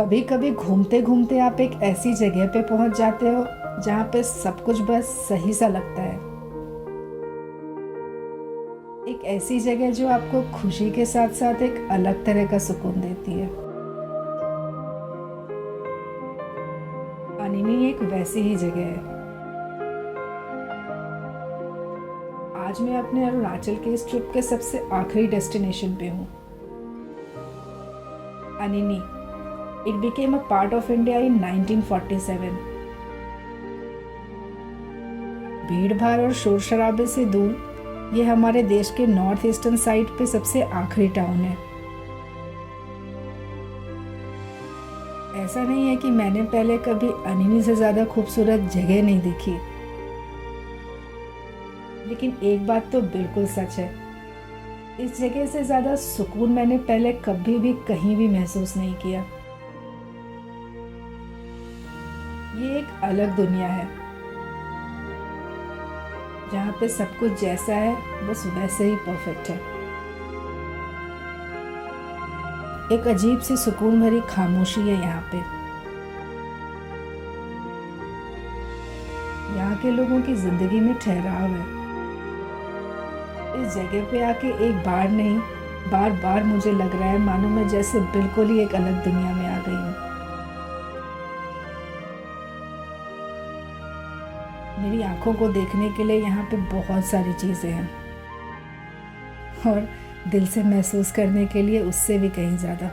कभी कभी घूमते घूमते आप एक ऐसी जगह पे पहुंच जाते हो जहाँ पे सब कुछ बस सही सा लगता है। एक ऐसी जगह जो आपको खुशी के साथ साथ एक अलग तरह का सुकून देती है। अनिनी एक वैसी ही जगह है। आज मैं अपने अरुणाचल के इस ट्रिप के सबसे आखिरी डेस्टिनेशन पे हूँ, Anini. It became a part of India in 1947. भीड़ भाड़ और शोर शराबे से दूर ये हमारे देश के नॉर्थ ईस्टर्न साइड पे सबसे आखिरी टाउन है। ऐसा नहीं है कि मैंने पहले कभी अनिनी से ज़्यादा खूबसूरत जगह नहीं देखी, लेकिन एक बात तो बिल्कुल सच है, इस जगह से ज़्यादा सुकून मैंने पहले कभी भी कहीं भी महसूस नहीं किया। ये एक अलग दुनिया है जहाँ पे सब कुछ जैसा है बस वैसे ही परफेक्ट है। एक अजीब सी सुकून भरी खामोशी है यहाँ पे। यहाँ के लोगों की जिंदगी में ठहराव है। इस जगह पे आके एक बार नहीं, बार बार मुझे लग रहा है मानो मैं जैसे बिल्कुल ही एक अलग दुनिया में आ गई हूँ। मेरी आंखों को देखने के लिए यहाँ पे बहुत सारी चीज़ें हैं और दिल से महसूस करने के लिए उससे भी कहीं ज़्यादा।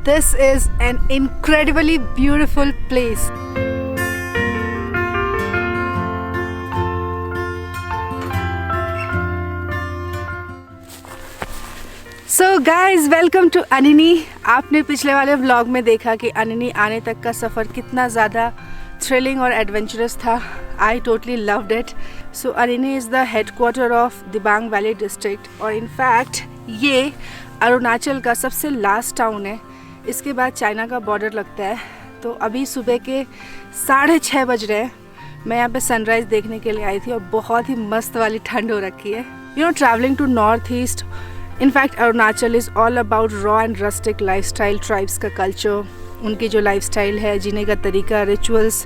This is an incredibly beautiful place. So guys, welcome to Anini. आपने पिछले वाले व्लॉग में देखा कि अनिनी आने तक का सफ़र कितना ज़्यादा थ्रिलिंग और एडवेंचरस था। I totally loved it. So Anini is the headquarter of Dibang valley district और इनफैक्ट ये अरुणाचल का सबसे लास्ट टाउन है। इसके बाद चाइना का बॉर्डर लगता है। तो अभी सुबह के 6:30 बज रहे हैं। मैं यहाँ पे सनराइज़ देखने के लिए आई थी और बहुत ही मस्त वाली ठंड हो रखी है। You know, travelling to North East, in fact Arunachal is all about raw and rustic lifestyle, tribes का culture, उनकी जो lifestyle है, जीने का तरीका, rituals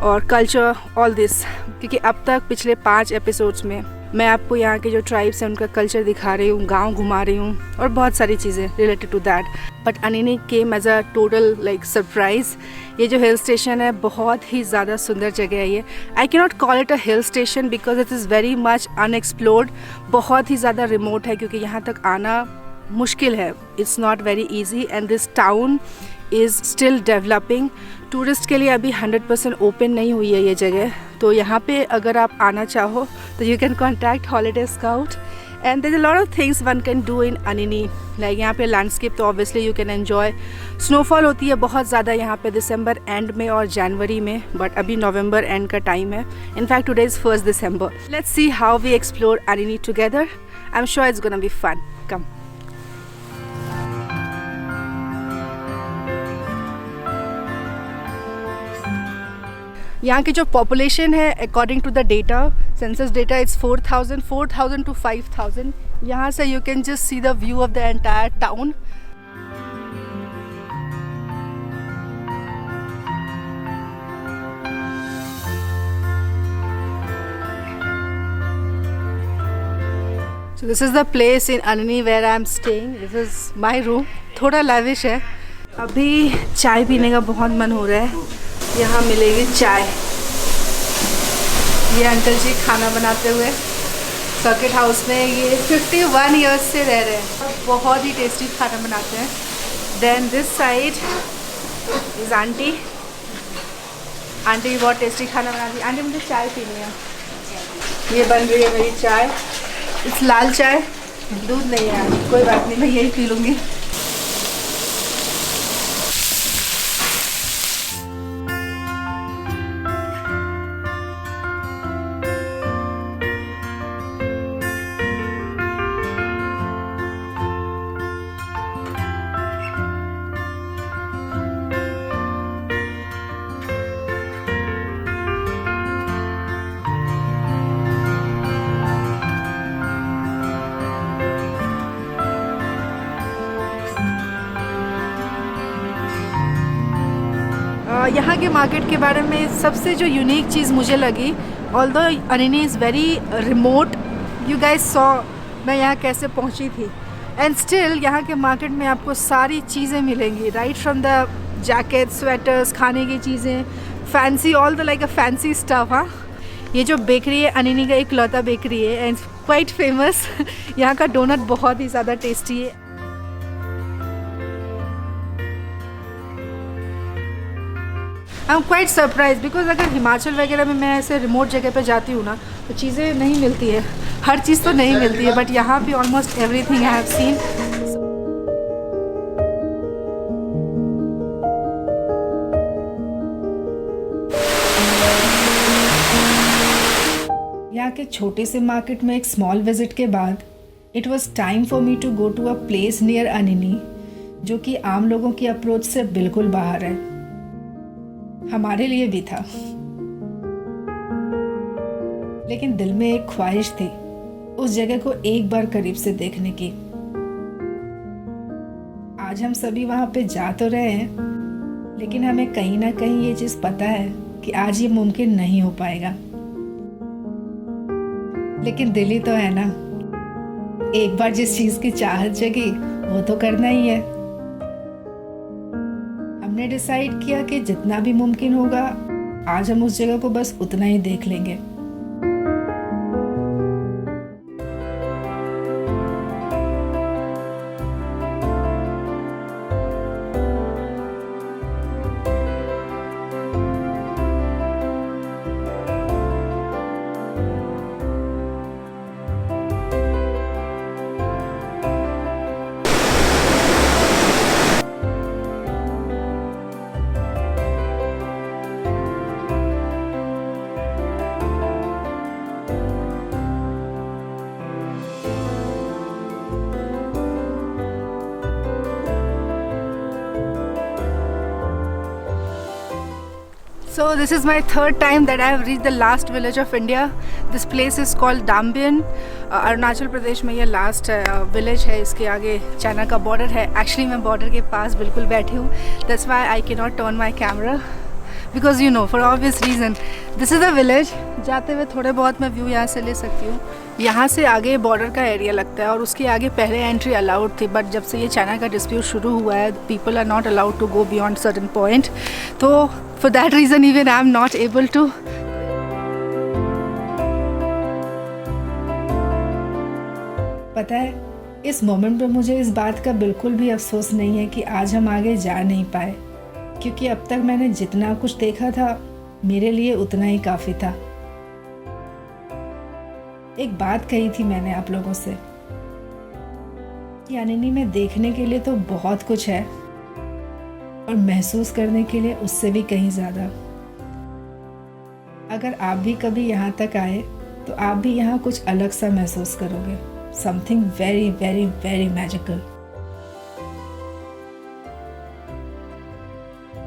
और culture, all this। क्योंकि अब तक पिछले 5 एपिसोड्स में मैं आपको यहाँ के जो ट्राइब्स हैं उनका कल्चर दिखा रही हूँ, गांव घुमा रही हूँ और बहुत सारी चीज़ें related to that. But Anini came as a total like surprise. ये जो हिल स्टेशन है बहुत ही ज़्यादा सुंदर जगह है ये। आई can not call it a hill station because it is very much unexplored. बहुत ही ज़्यादा रिमोट है क्योंकि यहाँ तक आना मुश्किल है। It's not very easy and this town is still developing. Tourist के लिए अभी 100% ओपन नहीं हुई है ये जगह। तो यहाँ पे अगर आप आना चाहो तो you can contact Holiday Scout and there is a lot of things one can do in Anini. Like यहाँ पे लैंडस्केप तो obviously you can enjoy. Snowfall होती है बहुत ज़्यादा यहाँ पे दिसंबर एंड में और जनवरी में, बट अभी नवंबर एंड का टाइम है। In fact today is 1 December. Let's see how we explore Anini together. I am sure it's gonna be fun. Come. यहाँ की जो पॉपुलेशन है according to the data, census data, it's 4,000 to 5,000। यहाँ से you can just see the view of the entire town. So this is the place in Anini where I am staying. This is my room. थोड़ा lavish है। अभी चाय पीने का बहुत मन हो रहा है। यहाँ मिलेगी चाय। ये अंकल जी खाना बनाते हुए सर्किट हाउस में, ये 51 ईयर्स से रह रहे हैं। बहुत ही टेस्टी खाना बनाते हैं। Then this side is aunty. Aunty भी बहुत टेस्टी खाना बनाती है। आंटी, मुझे चाय पीनी है। ये बन रही है मेरी चाय। इस लाल चाय, दूध नहीं है आज, कोई बात नहीं, मैं यही पी लूँगी। यहाँ के मार्केट के बारे में सबसे जो यूनिक चीज़ मुझे लगी, although Anini is very remote, you guys saw मैं यहाँ कैसे पहुँची थी, एंड स्टिल यहाँ के मार्केट में आपको सारी चीज़ें मिलेंगी, right from the jacket, sweaters, खाने की चीज़ें, fancy, all the like a fancy stuff. हाँ, ये जो बेकरी है अनिनी का एक लौता बेकरी है एंड क्वाइट फेमस। यहाँ का डोनट बहुत ही ज़्यादा टेस्टी है। I am quite surprise because अगर हिमाचल वगैरह में मैं ऐसे रिमोट जगह पे जाती हूँ ना तो चीज़ें नहीं मिलती है, हर चीज़ तो नहीं मिलती है, बट यहाँ पे almost everything I have seen. यहाँ के छोटे से मार्केट में एक स्मॉल विजिट के बाद it was time for me to go to a place near Anini, जो कि आम लोगों की अप्रोच से बिल्कुल बाहर है, हमारे लिए भी था। लेकिन दिल में एक ख्वाहिश थी उस जगह को एक बार करीब से देखने की। आज हम सभी वहां पे जा तो रहे हैं, लेकिन हमें कहीं ना कहीं ये चीज पता है कि आज ये मुमकिन नहीं हो पाएगा। लेकिन दिल ही तो है ना, एक बार जिस चीज की चाहत जगी वो तो करना ही है। हमने डिसाइड किया कि जितना भी मुमकिन होगा आज हम उस जगह को बस उतना ही देख लेंगे। So this is my third time that I have reached the last village of India. This place is called Dambian. Arunachal Pradesh में ये लास्ट विलेज है, इसके आगे चाइना का बॉर्डर है। एक्चुअली मैं बॉर्डर के पास बिल्कुल बैठी हूँ, that's why I can not turn my camera because you know for obvious reason. This is the village. जाते हुए थोड़े बहुत मैं व्यू यहाँ से ले सकती हूँ। यहाँ से आगे बॉर्डर का एरिया लगता है और उसके आगे पहले एंट्री अलाउड थी, बट जब से ये चाइना का डिस्प्यूट शुरू हुआ है people are not allowed to go beyond certain point, तो for that reason even I am not able to. पता है, इस मोमेंट पे मुझे इस बात का बिल्कुल भी अफसोस नहीं है कि आज हम आगे जा नहीं पाए, क्योंकि अब तक मैंने जितना कुछ देखा था मेरे लिए उतना ही काफ़ी था। एक बात कही थी मैंने आप लोगों से कि अनिनी में देखने के लिए तो बहुत कुछ है और महसूस करने के लिए उससे भी कहीं ज़्यादा। अगर आप भी कभी यहाँ तक आए तो आप भी यहाँ कुछ अलग सा महसूस करोगे, something very very very magical.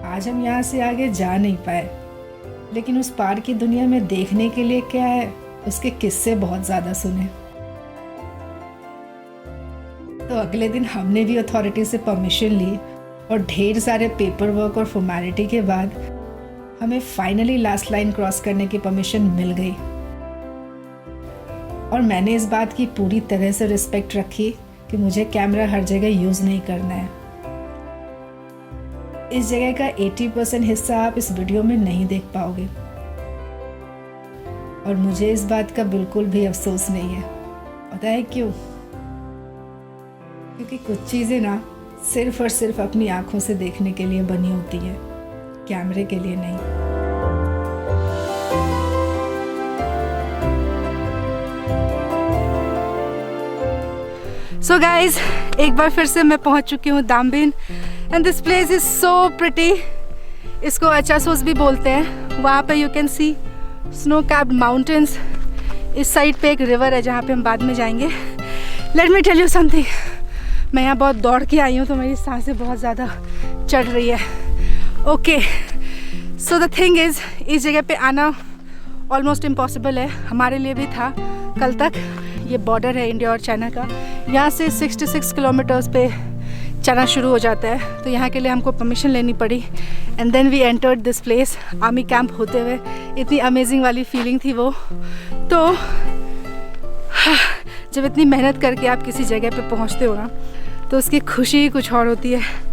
आज हम यहाँ से आगे जा नहीं पाए, लेकिन उस पार की दुनिया में देखने के लिए क्या है उसके किस्से बहुत ज़्यादा सुने। तो अगले दिन हमने भी अथॉरिटी से परमिशन ली और ढेर सारे पेपर वर्क और फॉर्मेलिटी के बाद हमें फाइनली लास्ट लाइन क्रॉस करने की परमिशन मिल गई। और मैंने इस बात की पूरी तरह से रिस्पेक्ट रखी कि मुझे कैमरा हर जगह यूज़ नहीं करना है। इस जगह का 80% हिस्सा आप इस वीडियो में नहीं देख पाओगे और मुझे इस बात का बिल्कुल भी अफसोस नहीं है। पता है क्यों? क्योंकि कुछ चीज़ें ना सिर्फ और सिर्फ अपनी आंखों से देखने के लिए बनी होती है, कैमरे के लिए नहीं। सो गाइज, एक बार फिर से मैं पहुंच चुकी हूँ Dambin and this place is so pretty. इसको अचासोस भी बोलते हैं। वहाँ पे you can see snow capped mountains. इस साइड पे एक रिवर है जहाँ पे हम बाद में जाएंगे। Let me tell you something, मैं यहाँ बहुत दौड़ के आई हूँ तो मेरी सांसें बहुत ज़्यादा चढ़ रही है। Okay, so the thing is, इस जगह पे आना ऑलमोस्ट इम्पॉसिबल है, हमारे लिए भी था कल तक। ये बॉर्डर है इंडिया और चाइना का। यहाँ से 66 किलोमीटर्स पे चढ़ना शुरू हो जाता है। तो यहाँ के लिए हमको परमिशन लेनी पड़ी and then we entered this place. Army camp होते हुए इतनी अमेजिंग वाली फीलिंग थी वो। तो जब इतनी मेहनत करके आप किसी जगह पे पहुँचते हो ना तो उसकी खुशी कुछ और होती है।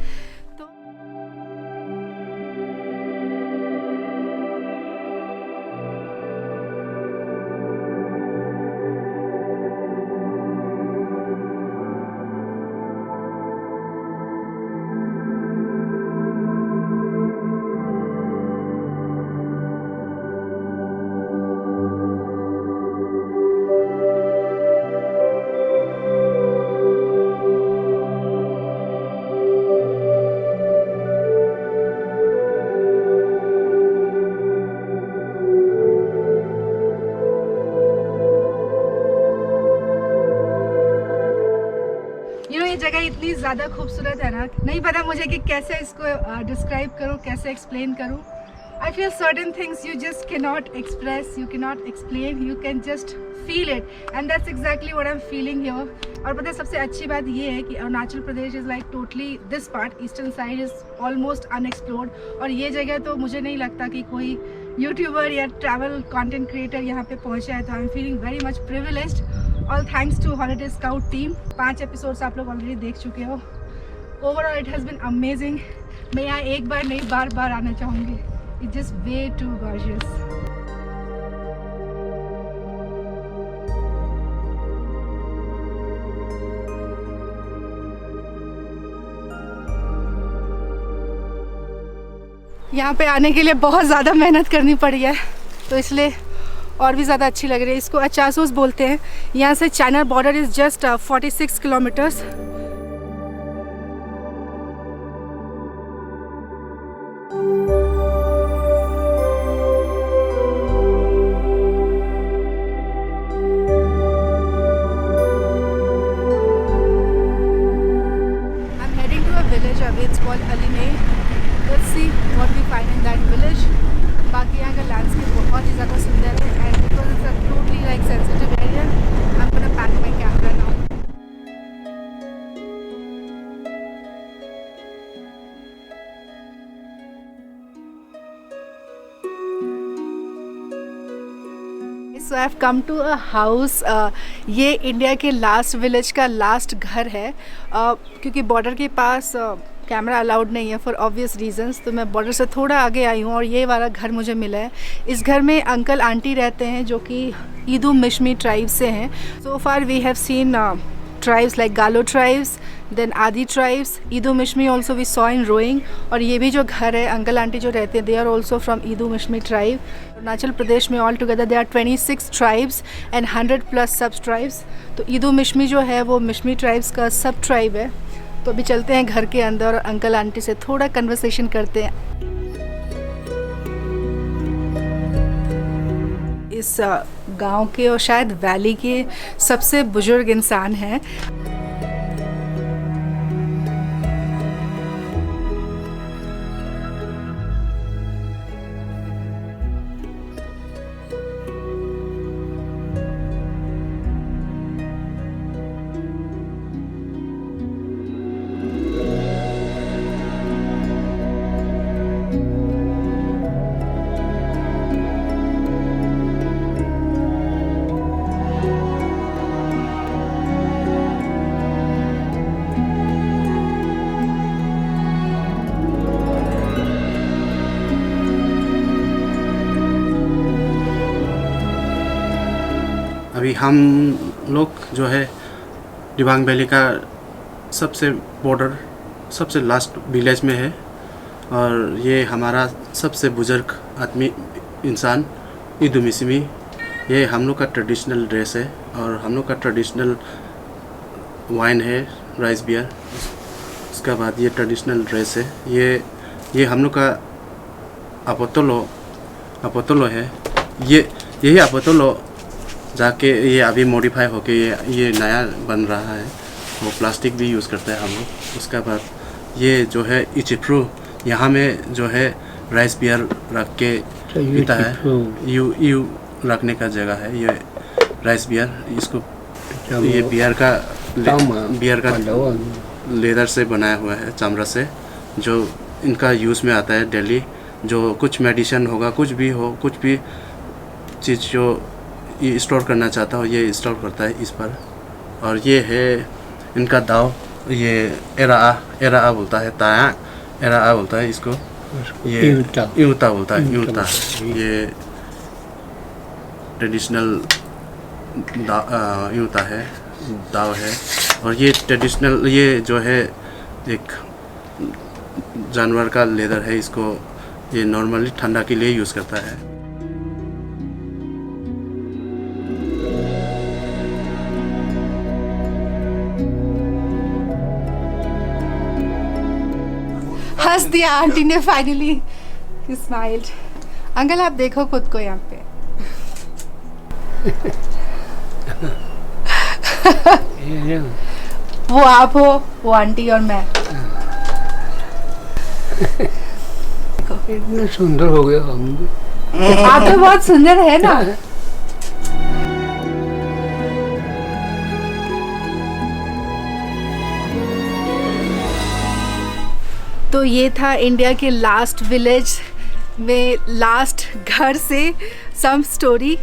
ये जगह इतनी ज़्यादा खूबसूरत है ना, नहीं पता मुझे कि कैसे इसको डिस्क्राइब करूँ, कैसे एक्सप्लेन करूँ। I feel certain things you just can not express, you can not explain, you can just feel it and that's exactly what I am feeling here. और पता है सबसे अच्छी बात ये है कि Arunachal Pradesh is like totally this part eastern side is almost unexplored. और ये जगह तो मुझे नहीं लगता कि कोई यूट्यूबर या ट्रैवल कंटेंट क्रिएटर यहाँ पे पहुँचा है। तो I am feeling very much privileged. All thanks to Holiday Scout team. 5 episodes आप लोग ऑलरेडी देख चुके हो। Overall it has been amazing. मैं यहाँ एक बार नहीं बार बार आना चाहूँगी। It's just way too gorgeous. यहाँ पे आने के लिए बहुत ज़्यादा मेहनत करनी पड़ी है तो इसलिए और भी ज़्यादा अच्छी लग रही है। इसको अचासोस बोलते हैं। यहाँ से China border is just 46 kilometres. I'm heading to a village अभी, it's called Aline। Let's see what we find in that village। बाकी यहाँ का लैंडस्केप बहुत ही ज़्यादा सुंदर है and because it's a totally like sensitive area I am gonna pack my camera now. So I have come to a house. ये India के लास्ट विलेज का लास्ट घर है क्योंकि बॉर्डर के पास कैमरा अलाउड नहीं है फॉर ऑब्वियस रीजंस। तो मैं बॉर्डर से थोड़ा आगे आई हूँ और ये वाला घर मुझे मिला है। इस घर में अंकल आंटी रहते हैं जो कि ईदू मिशमी ट्राइब से हैं। So far we have seen tribes like Galo tribes, then Adi tribes, Idu Mishmi also we saw in Roing. और ये भी जो घर है अंकल आंटी जो रहते हैं they are also from Idu Mishmi tribe. Arunachal Pradesh में all together they are 26 tribes and 100+ sub tribes. तो ईदू मिशमी जो है वो मिशमी ट्राइब्स का सब ट्राइब है। तो अभी चलते हैं घर के अंदर और अंकल आंटी से थोड़ा कन्वर्सेशन करते हैं। इस गांव के और शायद वैली के सबसे बुजुर्ग इंसान हैं। अभी हम लोग जो है दिबांग वैली का सबसे बॉर्डर सबसे लास्ट विलेज में है और ये हमारा सबसे बुजुर्ग आदमी इंसान ईदू मिशमी। ये हम लोग का ट्रेडिशनल ड्रेस है और हम लोग का ट्रेडिशनल वाइन है राइस बियर। उसके बाद ये ट्रेडिशनल ड्रेस है। ये हम लोग का अपोतोलो है। यही अपोतोलो जाके ये अभी मॉडिफाई होके ये नया बन रहा है। वो प्लास्टिक भी यूज़ करते हैं हम लोग। उसके बाद ये जो है इचिप्रू, यहाँ में जो है राइस बियर रख के पीता है। यू रखने का जगह है ये राइस बियर। इसको ये बियर का लेदर से बनाया हुआ है, चमड़ा से, जो इनका यूज़ में आता है डेली। जो कुछ मेडिसिन होगा, कुछ भी हो, कुछ भी चीज़ जो ये स्टोर करना चाहता हो, ये स्टोर करता है इस पर। और ये है इनका दाव, ये एरा बोलता है, ताया एरा बोलता है इसको। ये यूता बोलता है, यूता। ये ट्रेडिशनल यूता है, दाव है। और ये ट्रेडिशनल, ये जो है एक जानवर का लेदर है, इसको ये नॉर्मली ठंडा के लिए यूज़ करता है। हंस दिया आंटी ने फाइनली, स्माइल्ड। अंकल आप देखो खुद को यहाँ पे। वो आप हो, वो आंटी और मैं। इतना सुंदर हो गया हम। आप तो बहुत सुंदर है ना। तो ये था इंडिया के लास्ट विलेज में लास्ट घर से सम स्टोरी।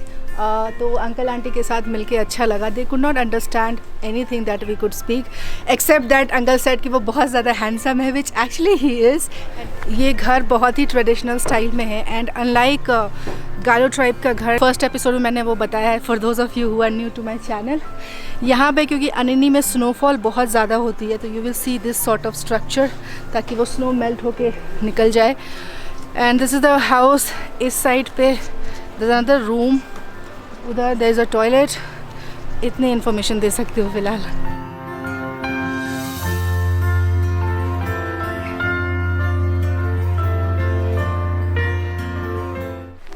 तो अंकल आंटी के साथ मिलके अच्छा लगा। They could not understand anything that we could speak except that uncle said कि वो बहुत ज़्यादा हैंडसम है, विच एक्चुअली ही इज़। ये घर बहुत ही ट्रेडिशनल स्टाइल में है एंड अनलाइक गारो ट्राइब का घर, फर्स्ट एपिसोड में मैंने वो बताया है for those of you who are new to my channel. यहाँ पे क्योंकि अनिनी में स्नोफॉल बहुत ज़्यादा होती है, तो you will see this sort of structure, ताकि वो स्नो मेल्ट होके निकल जाए। And this is the house. इस साइड पे देयर इज अनदर रूम, उधर देयर इज़ अ टॉयलेट। इतनी इन्फॉर्मेशन दे सकती हूँ फ़िलहाल।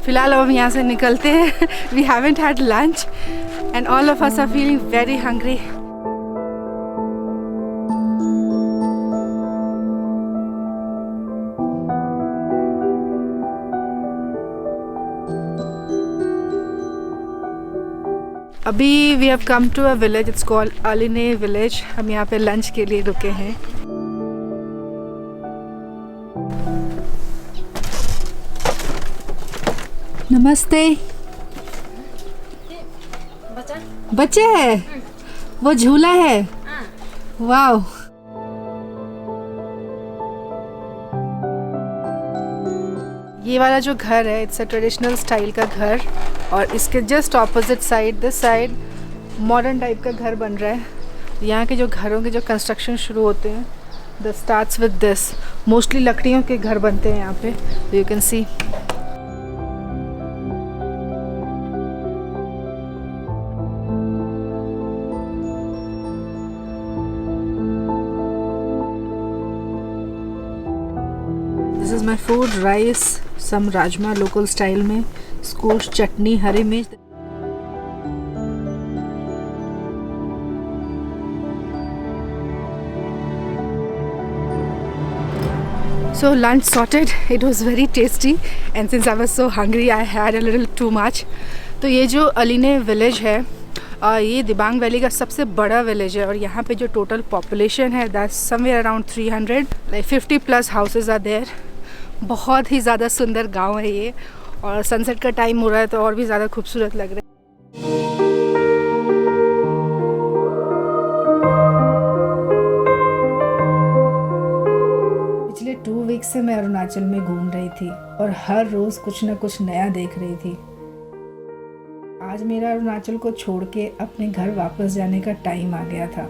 फ़िलहाल अब हम यहाँ से निकलते हैं। We haven't had lunch and all of us are feeling very hungry. अभी we have come to a village, it's called Aline village. हम यहाँ पे लंच के लिए रुके हैं। नमस्ते। बच्चे है, वो झूला है। वाओ। ये वाला जो घर है, इट्स अ ट्रेडिशनल स्टाइल का घर, और इसके just opposite side, this side modern type का घर बन रहा है। यहाँ के जो घरों के जो कंस्ट्रक्शन शुरू होते हैं, the starts with this. Mostly लकड़ियों के घर बनते हैं यहाँ पे, you can see. This is my food, rice, some rajma local style में, स्क्वैश चटनी, हरी मिर्च। So lunch sorted, it was very tasty and since I was so hungry I had a little too much. तो ये जो अलिने village है, ये Dibang valley का सबसे बड़ा विलेज है और यहाँ पे जो टोटल पॉपुलेशन है that's somewhere around 300, like 50+ houses are there. बहुत ही ज़्यादा सुंदर गांव है ये, और सनसेट का टाइम हो रहा है तो और भी ज़्यादा खूबसूरत लग रहा है। पिछले 2 वीक से मैं अरुणाचल में घूम रही थी और हर रोज़ कुछ ना कुछ नया देख रही थी। आज मेरा अरुणाचल को छोड़ के अपने घर वापस जाने का टाइम आ गया था।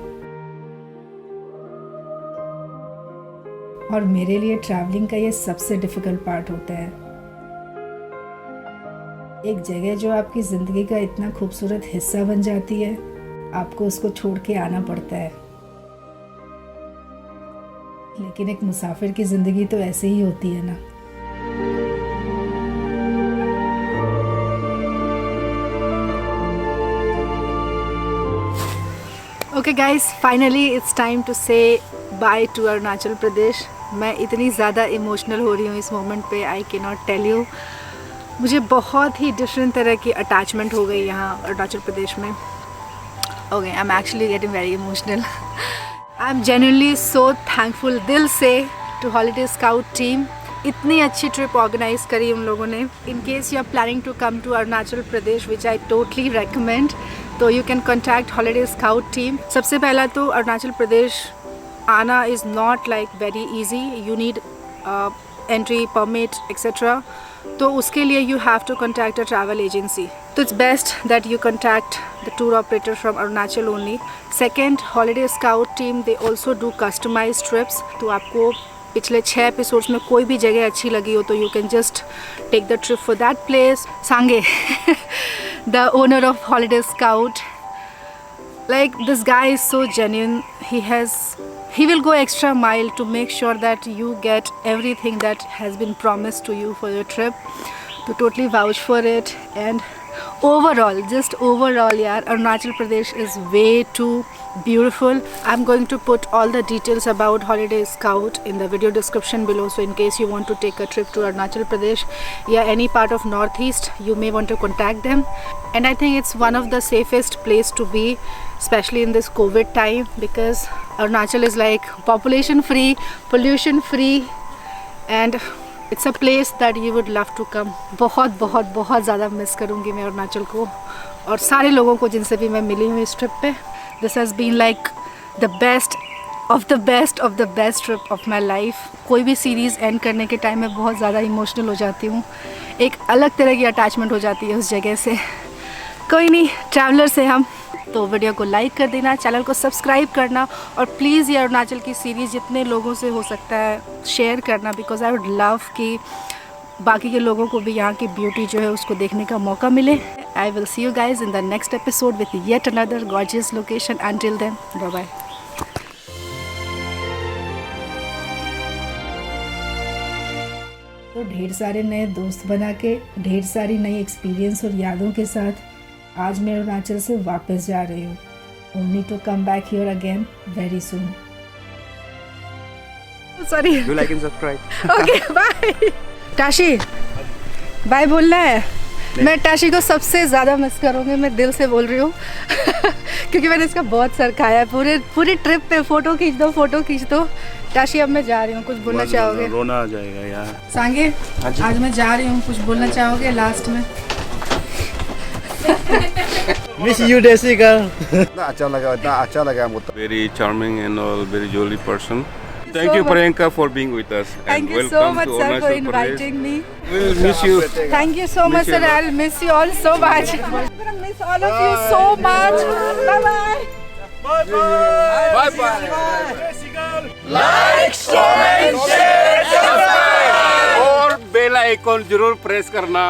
और मेरे लिए ट्रैवलिंग का ये सबसे डिफ़िकल्ट पार्ट होता है। एक जगह जो आपकी ज़िंदगी का इतना खूबसूरत हिस्सा बन जाती है, आपको उसको छोड़ के आना पड़ता है। लेकिन एक मुसाफिर की ज़िंदगी तो ऐसे ही होती है ना। Okay guys, finally it's time to say bye to Arunachal Pradesh. मैं इतनी ज़्यादा इमोशनल हो रही हूँ इस मोमेंट पे, I can not tell you. मुझे बहुत ही डिफरेंट तरह की अटैचमेंट हो गई यहाँ अरुणाचल प्रदेश में। Okay, I am actually getting very emotional. I am genuinely so thankful दिल से टू हॉलीडे स्काउट टीम। इतनी अच्छी ट्रिप ऑर्गेनाइज करी उन लोगों ने। In case you are planning to come to Arunachal Pradesh which I totally recommend, तो you can contact Holiday Scout team. सबसे पहला तो अरुणाचल प्रदेश आना is not like very easy, you need entry permit etcetera, तो उसके लिए you have to contact a travel agency. तो it's best that you contact the tour operator from Arunachal only. Second, Holiday Scout team they also do customise trips. तो आपको पिछले 6 episodes में कोई भी जगह अच्छी लगी हो तो you can just take the trip for that place. Sange the owner of Holiday Scout, like this guy is so genuine, he will go extra mile to make sure that you get everything that has been promised to you for your trip, to totally vouch for it. And overall, just overall yaar, Arunachal Pradesh is way too beautiful. I'm going to put all the details about Holiday Scout in the video description below, so in case you want to take a trip to Arunachal Pradesh या any part of Northeast, you may want to contact them. And I think it's one of the safest place to be, especially in this COVID time, because Arunachal is like population free, pollution free, and it's a place that you would love to come. बहुत बहुत बहुत ज़्यादा miss करूँगी मैं अरुणाचल को और सारे लोगों को जिनसे भी मैं मिली हूँ इस ट्रिप पे। This has been like the best of the best of the best trip of my life. कोई भी सीरीज़ एंड करने के टाइम में बहुत ज़्यादा इमोशनल हो जाती हूँ, एक अलग तरह की अटैचमेंट हो जाती है उस जगह से। कोई नहीं, ट्रैवलर से हम, तो वीडियो को लाइक कर देना, चैनल को सब्सक्राइब करना और प्लीज़ ये अरुणाचल की सीरीज़ जितने लोगों से हो सकता है शेयर करना, बिकॉज आई वुड लव कि बाकी के लोगों को भी यहाँ की ब्यूटी जो है उसको देखने का मौका मिले। I will see you guys in the next episode with yet another gorgeous location. Until then, bye bye. तो ढेर सारे नए दोस्त बना के, ढेर सारी नई एक्सपीरियंस और यादों के साथ आज मैं अरुणाचल से वापस जा रही हूँ, only to come back here again very soon. Sorry, Do like and subscribe. Okay bye. Tashi bye बोलना है। मैं टाशी को सबसे ज़्यादा मिस करूँगी, मैं दिल से बोल रही हूँ क्योंकि मैंने इसका बहुत सर खाया है। पूरी ट्रिप पे फ़ोटो खींच दो। टाशी अब मैं जा रही हूँ, कुछ बोलना चाहोगे? रोना आ जाएगा यार। सांगे, आज मैं जा रही हूँ, कुछ बोलना चाहोगे लास्ट में? Miss you, Desi girl. इतना अच्छा लगा मुझे। Very charming and all, very jolly person. Thank So you, much. Priyanka, for being with us. Thank and you so welcome much, to sir, for Arunachal Pradesh. inviting me. We'll miss you. Thank you so much, you sir. a lot. I'll miss you all so much. I'm gonna miss all of you so much. Bye bye. Bye bye. और bell icon जरूर press करना।